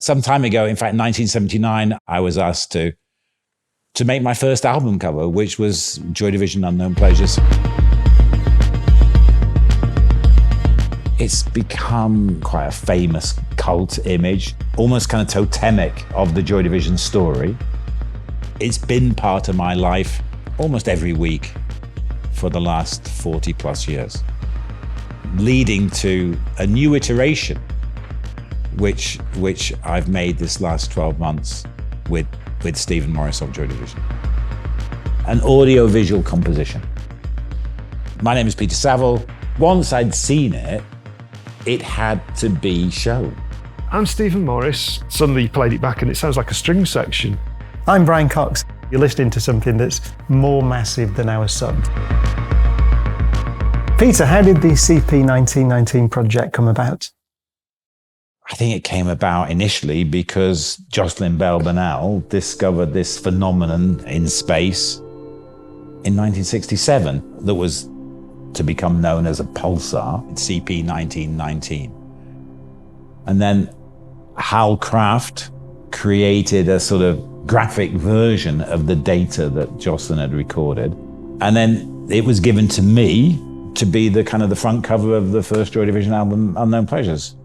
Some time ago, in fact, 1979, I was asked to make my first album cover, which was Joy Division Unknown Pleasures. It's become quite a famous cult image, almost kind of totemic of the Joy Division story. It's been part of my life almost every week for the last 40 plus years, leading to a new iteration, which I've made this last 12 months with Stephen Morris of Joy Division. An audio-visual composition. My name is Peter Saville. Once I'd seen it, it had to be shown. I'm Stephen Morris. Suddenly you played it back and it sounds like a string section. I'm Brian Cox. You're listening to something that's more massive than our sun. Peter, how did the CP1919 project come about? I think it came about initially because Jocelyn Bell Burnell discovered this phenomenon in space in 1967 that was to become known as a pulsar, CP1919. And then Hal Craft created a sort of graphic version of the data that Jocelyn had recorded. And then it was given to me to be the kind of the front cover of the first Joy Division album, Unknown Pleasures.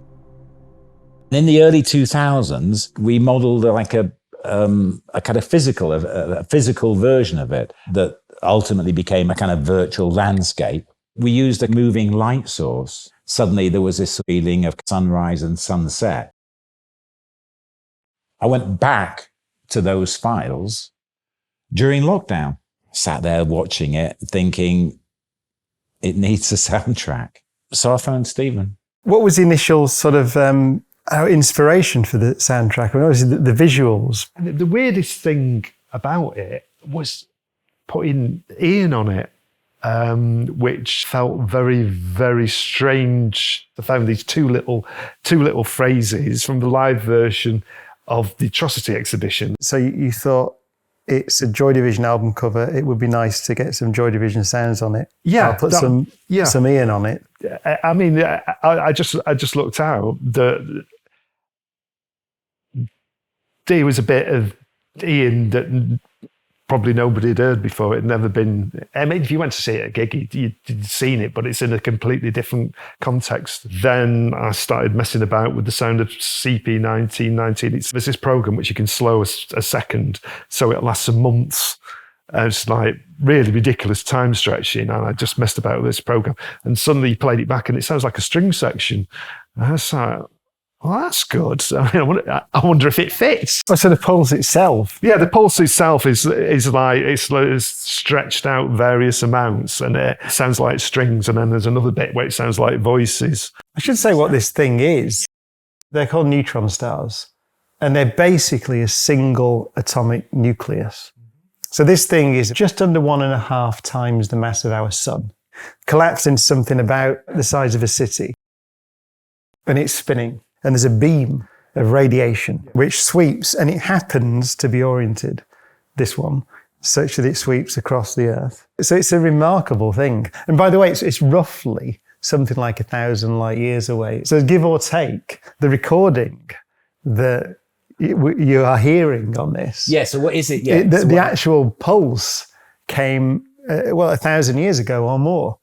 In the early 2000s, we modeled like a kind of physical version of it that ultimately became a kind of virtual landscape. We used a moving light source. Suddenly there was this feeling of sunrise and sunset. I went back to those files during lockdown, sat there watching it, thinking it needs a soundtrack. So I found Stephen. What was the initial sort of inspiration for the soundtrack? I mean, obviously the visuals. The weirdest thing about it was putting Ian on it, which felt very, very strange. I found these two little phrases from the live version of the Atrocity exhibition. So you thought it's a Joy Division album cover. It would be nice to get some Joy Division sounds on it. Yeah, I'll put some Ian on it. I mean, I just looked out. There was a bit of Ian that probably nobody had heard before. It had never been. I mean, if you went to see it at a gig, you'd seen it, but it's in a completely different context. Then I started messing about with the sound of CP1919. There's this program which you can slow a second so it lasts a month. And it's like really ridiculous time stretching. And I just messed about with this program. And suddenly you played it back and it sounds like a string section. And I was like, well, that's good. I mean, I wonder if it fits. Oh, so the pulse itself? Yeah, the pulse itself is like, it's stretched out various amounts and it sounds like strings. And then there's another bit where it sounds like voices. I should say what this thing is. They're called neutron stars. And they're basically a single atomic nucleus. So this thing is just under 1.5 times the mass of our sun, collapsed into something about the size of a city. And it's spinning. And there's a beam of radiation which sweeps, and it happens to be oriented, this one, such that it sweeps across the Earth. So it's a remarkable thing. And by the way, it's roughly something like 1,000 light years away. So give or take, the recording that you are hearing on this. Yeah, so what is it? Yeah, the actual pulse came, 1,000 years ago or more.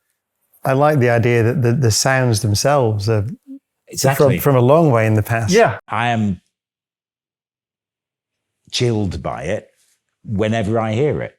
I like the idea that the sounds themselves are exactly from a long way in the past. Yeah. I am chilled by it whenever I hear it.